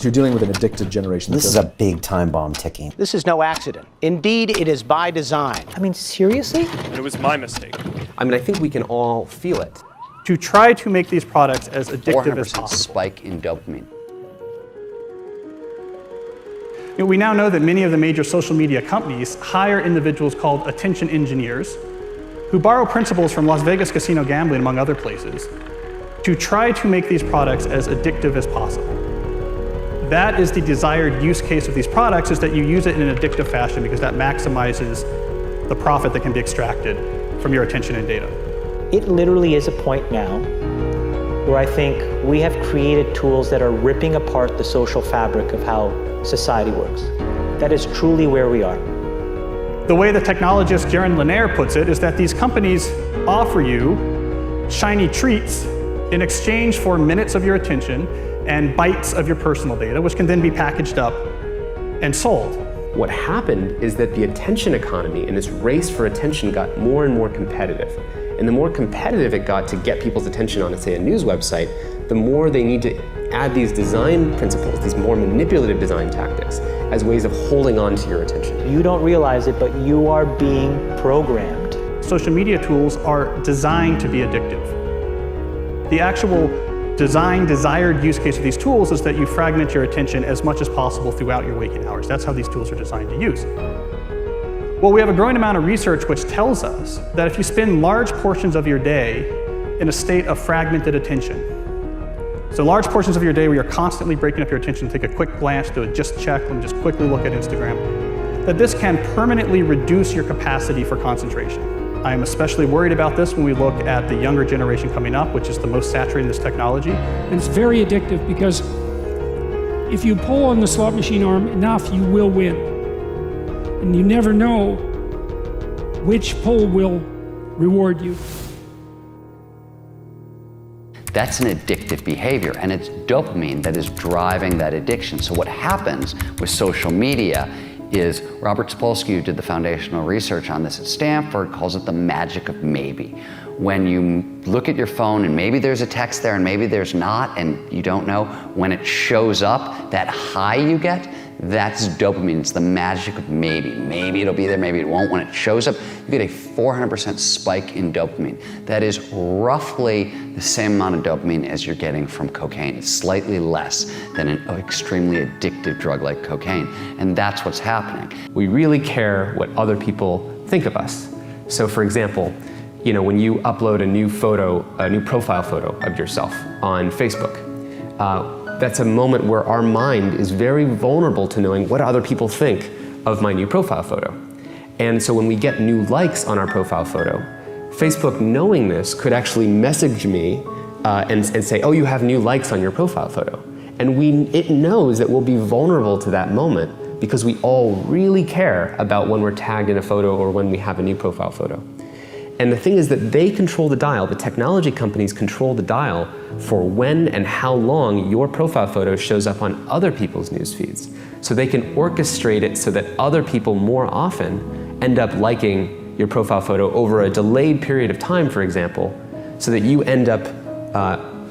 You're dealing with an addicted generation. This is a big time bomb ticking. This is no accident. Indeed, it is by design. I mean, seriously? It was my mistake. I mean, I think we can all feel it. To try to make these products as addictive as 400% possible. spike in dopamine. We now know that many of the major social media companies hire individuals called attention engineers who borrow principles from Las Vegas casino gambling, among other places, to try to make these products as addictive as possible. That is the desired use case of these products, is that you use it in an addictive fashion because that maximizes the profit that can be extracted from your attention and data. It literally is a point now where I think we have created tools that are ripping apart the social fabric of how society works. That is truly where we are. The way the technologist Jaron Lanier puts it is that these companies offer you shiny treats in exchange for minutes of your attention and bytes of your personal data, which can then be packaged up and sold. What happened is that the attention economy and this race for attention got more and more competitive. And the more competitive it got to get people's attention on, say, a news website, the more they need to add these design principles, these more manipulative design tactics, as ways of holding on to your attention. You don't realize it, but you are being programmed. Social media tools are designed to be addictive. The actual desired use case of these tools is that you fragment your attention as much as possible throughout your waking hours. That's how these tools are designed to use. Well, we have a growing amount of research which tells us that if you spend large portions of your day in a state of fragmented attention, so large portions of your day where you're constantly breaking up your attention, take a quick glance, do a just check, and just quickly look at Instagram, that this can permanently reduce your capacity for concentration. I am especially worried about this when we look at the younger generation coming up, which is the most saturated in this technology. And it's very addictive because if you pull on the slot machine arm enough, you will win. And you never know which pull will reward you. That's an addictive behavior, and it's dopamine that is driving that addiction. So what happens with social media is Robert Sapolsky, who did the foundational research on this at Stanford, calls it the magic of maybe. When you look at your phone and maybe there's a text there and maybe there's not, and you don't know, when it shows up, that high you get, that's dopamine. It's the magic of maybe. Maybe it'll be there, maybe it won't. When it shows up, you get a 400% spike in dopamine. That is roughly the same amount of dopamine as you're getting from cocaine. It's slightly less than an extremely addictive drug like cocaine. And that's what's happening. We really care what other people think of us. So for example, when you upload a new photo, a new profile photo of yourself on Facebook, that's a moment where our mind is very vulnerable to knowing what other people think of my new profile photo. And so when we get new likes on our profile photo, Facebook, knowing this, could actually message me and say, oh, you have new likes on your profile photo. And it knows that we'll be vulnerable to that moment because we all really care about when we're tagged in a photo or when we have a new profile photo. And the thing is that they control the dial, the technology companies control the dial for when and how long your profile photo shows up on other people's news feeds. So they can orchestrate it so that other people more often end up liking your profile photo over a delayed period of time, for example, so that you end up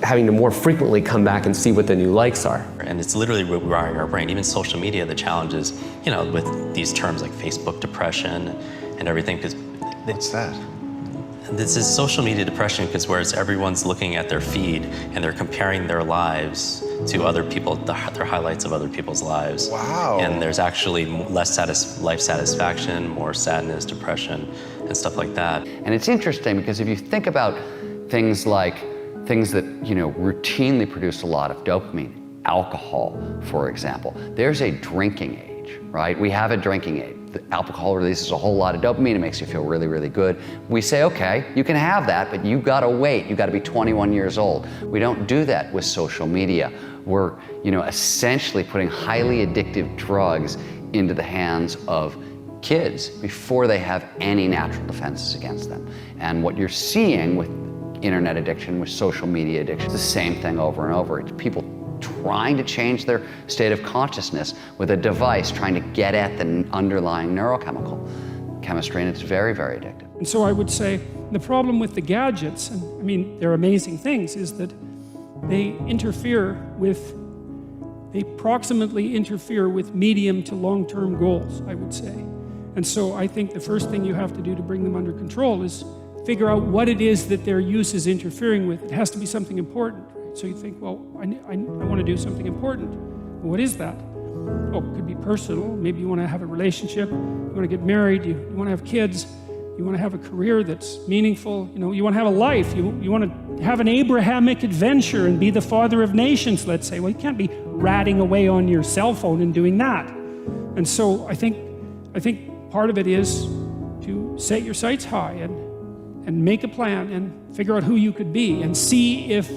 having to more frequently come back and see what the new likes are. And it's literally rewiring our brain. Even social media, the challenge is, with these terms like Facebook depression and everything. What's that? This is social media depression because whereas everyone's looking at their feed and they're comparing their lives to other people, their highlights of other people's lives. Wow. And there's actually less life satisfaction, more sadness, depression, and stuff like that. And it's interesting because if you think about things that routinely produce a lot of dopamine, alcohol, for example, there's a drinking age, right? We have a drinking age. The alcohol releases a whole lot of dopamine. It makes you feel really, really good. We say, okay, you can have that, but you gotta wait. You gotta be 21 years old. We don't do that with social media. We're, essentially putting highly addictive drugs into the hands of kids before they have any natural defenses against them. And what you're seeing with internet addiction, with social media addiction, it's the same thing over and over. It's people trying to change their state of consciousness with a device trying to get at the underlying neurochemical chemistry, and it's very, very addictive. And so I would say the problem with the gadgets, and they're amazing things, is that they interfere with they proximately interfere with medium to long-term goals, I would say. And so I think the first thing you have to do to bring them under control is figure out what it is that their use is interfering with. It has to be something important. Right? So you think, well, I want to do something important. Well, what is that? Oh, it could be personal. Maybe you want to have a relationship. You want to get married. You want to have kids. You want to have a career that's meaningful. You want to have a life. You want to have an Abrahamic adventure and be the father of nations, let's say. Well, you can't be ratting away on your cell phone and doing that. And so I think part of it is to set your sights high and make a plan and figure out who you could be and see if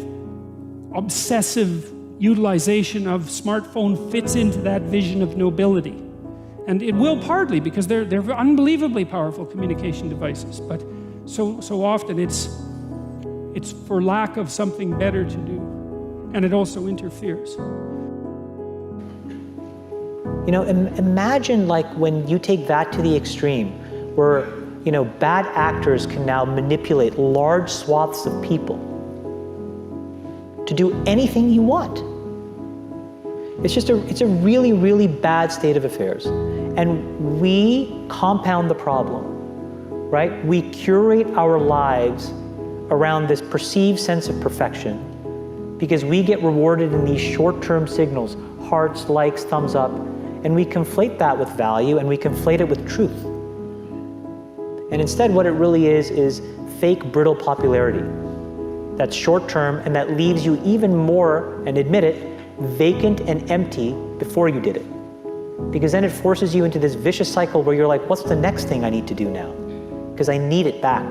obsessive utilization of smartphone fits into that vision of nobility. And it will partly, because they're unbelievably powerful communication devices, but so often it's for lack of something better to do, and it also interferes. Imagine like when you take that to the extreme, where bad actors can now manipulate large swaths of people to do anything you want. It's a really, really bad state of affairs. And we compound the problem, right? We curate our lives around this perceived sense of perfection because we get rewarded in these short-term signals, hearts, likes, thumbs up, and we conflate that with value and we conflate it with truth. And instead what it really is fake, brittle popularity that's short-term and that leaves you even more, and admit it, vacant and empty before you did it. Because then it forces you into this vicious cycle where you're like, what's the next thing I need to do now? Because I need it back.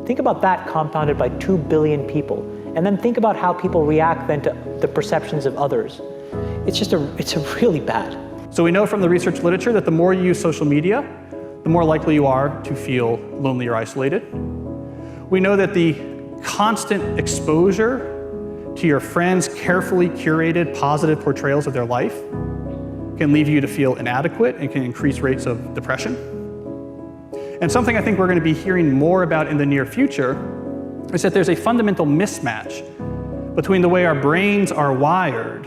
Think about that compounded by 2 billion people. And then think about how people react then to the perceptions of others. It's really bad. So we know from the research literature that the more you use social media, the more likely you are to feel lonely or isolated. We know that the constant exposure to your friends' carefully curated positive portrayals of their life can leave you to feel inadequate and can increase rates of depression. And something I think we're going to be hearing more about in the near future is that there's a fundamental mismatch between the way our brains are wired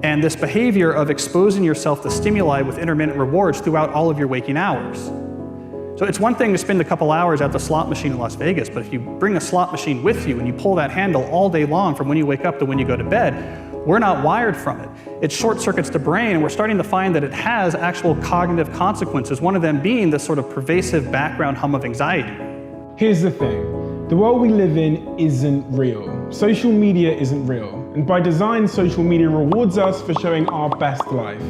and this behavior of exposing yourself to stimuli with intermittent rewards throughout all of your waking hours. So it's one thing to spend a couple hours at the slot machine in Las Vegas, but if you bring a slot machine with you and you pull that handle all day long from when you wake up to when you go to bed, we're not wired from it. It short circuits the brain, and we're starting to find that it has actual cognitive consequences, one of them being this sort of pervasive background hum of anxiety. Here's the thing. The world we live in isn't real. Social media isn't real. And by design, social media rewards us for showing our best life.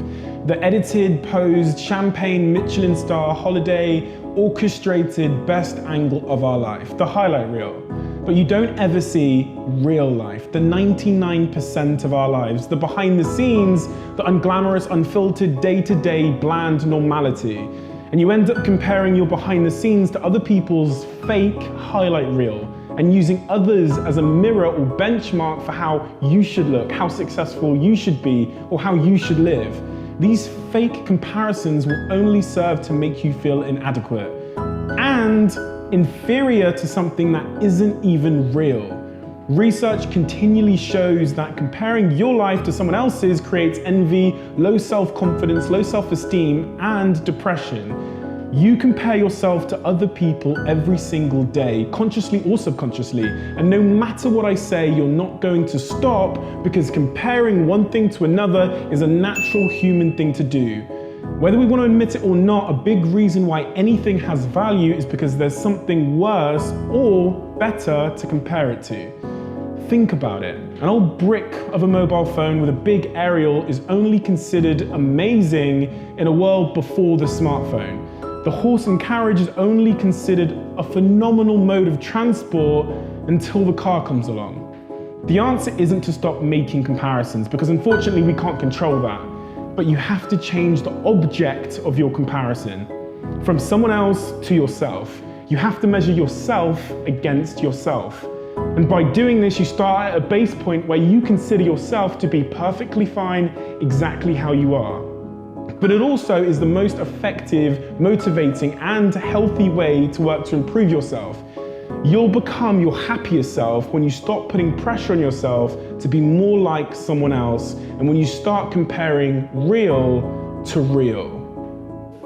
The edited, posed, champagne, Michelin star, holiday, orchestrated best angle of our life, the highlight reel. But you don't ever see real life, the 99% of our lives, the behind the scenes, the unglamorous, unfiltered, day-to-day, bland normality. And you end up comparing your behind the scenes to other people's fake highlight reel and using others as a mirror or benchmark for how you should look, how successful you should be, or how you should live. These fake comparisons will only serve to make you feel inadequate and inferior to something that isn't even real. Research continually shows that comparing your life to someone else's creates envy, low self-confidence, low self-esteem, and depression. You compare yourself to other people every single day, consciously or subconsciously, and no matter what I say, you're not going to stop because comparing one thing to another is a natural human thing to do. Whether we want to admit it or not, a big reason why anything has value is because there's something worse or better to compare it to. Think about it. An old brick of a mobile phone with a big aerial is only considered amazing in a world before the smartphone. The horse and carriage is only considered a phenomenal mode of transport until the car comes along. The answer isn't to stop making comparisons, because unfortunately we can't control that. But you have to change the object of your comparison from someone else to yourself. You have to measure yourself against yourself. And by doing this, you start at a base point where you consider yourself to be perfectly fine exactly how you are. But it also is the most effective, motivating, and healthy way to work to improve yourself. You'll become your happier self when you stop putting pressure on yourself to be more like someone else, and when you start comparing real to real.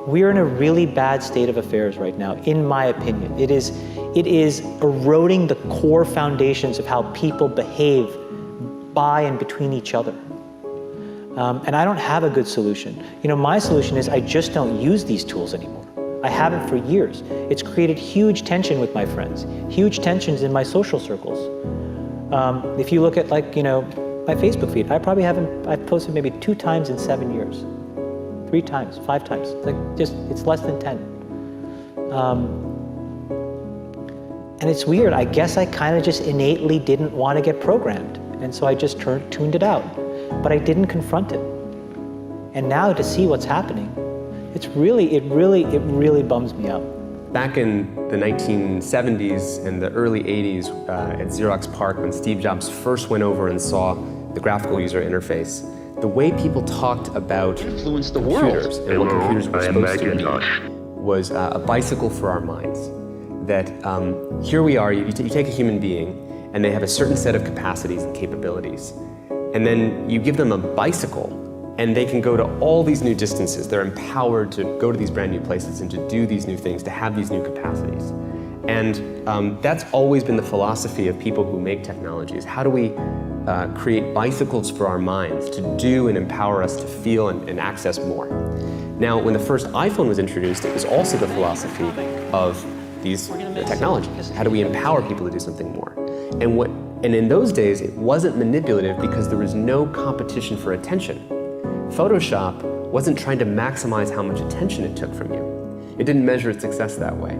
We are in a really bad state of affairs right now, in my opinion. It is eroding the core foundations of how people behave by and between each other. And I don't have a good solution. My solution is I just don't use these tools anymore. I haven't for years. It's created huge tension with my friends, huge tensions in my social circles. If you look at my Facebook feed, I've posted maybe 2 times in 7 years. 3 times, 5 times, it's less than 10. And it's weird, I guess I kind of just innately didn't want to get programmed. And so I just tuned it out, but I didn't confront it. And now to see what's happening, it really bums me out. Back in the 1970s and the early 80s at Xerox PARC, when Steve Jobs first went over and saw the graphical user interface, the way people talked about computers and what computers were supposed to be was a bicycle for our minds. That here we are, you take a human being, and they have a certain set of capacities and capabilities. And then you give them a bicycle, and they can go to all these new distances. They're empowered to go to these brand new places and to do these new things, to have these new capacities. And that's always been the philosophy of people who make technologies. How do we create bicycles for our minds to do and empower us to feel and access more? Now, when the first iPhone was introduced, it was also the philosophy of these technologies. How do we empower people to do something more? And in those days, it wasn't manipulative because there was no competition for attention. Photoshop wasn't trying to maximize how much attention it took from you. It didn't measure its success that way.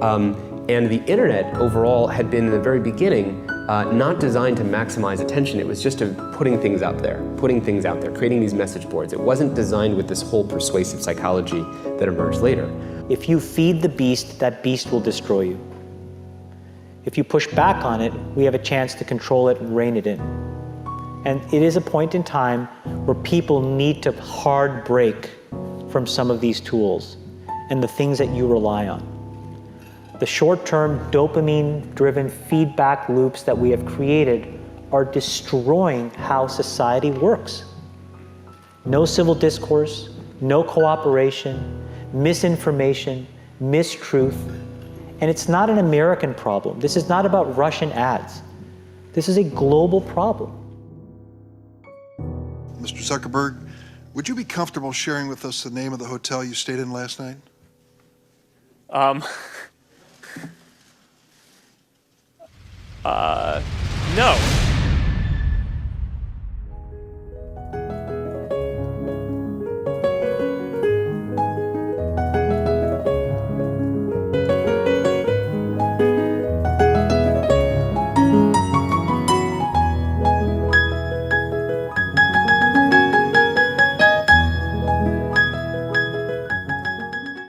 And the internet overall had been in the very beginning not designed to maximize attention. It was just putting things out there, creating these message boards. It wasn't designed with this whole persuasive psychology that emerged later. If you feed the beast, that beast will destroy you. If you push back on it, we have a chance to control it and rein it in. And it is a point in time where people need to hard break from some of these tools and the things that you rely on. The short-term dopamine-driven feedback loops that we have created are destroying how society works. No civil discourse, no cooperation, misinformation, mistruth. And it's not an American problem. This is not about Russian ads. This is a global problem. Mr. Zuckerberg, would you be comfortable sharing with us the name of the hotel you stayed in last night? No.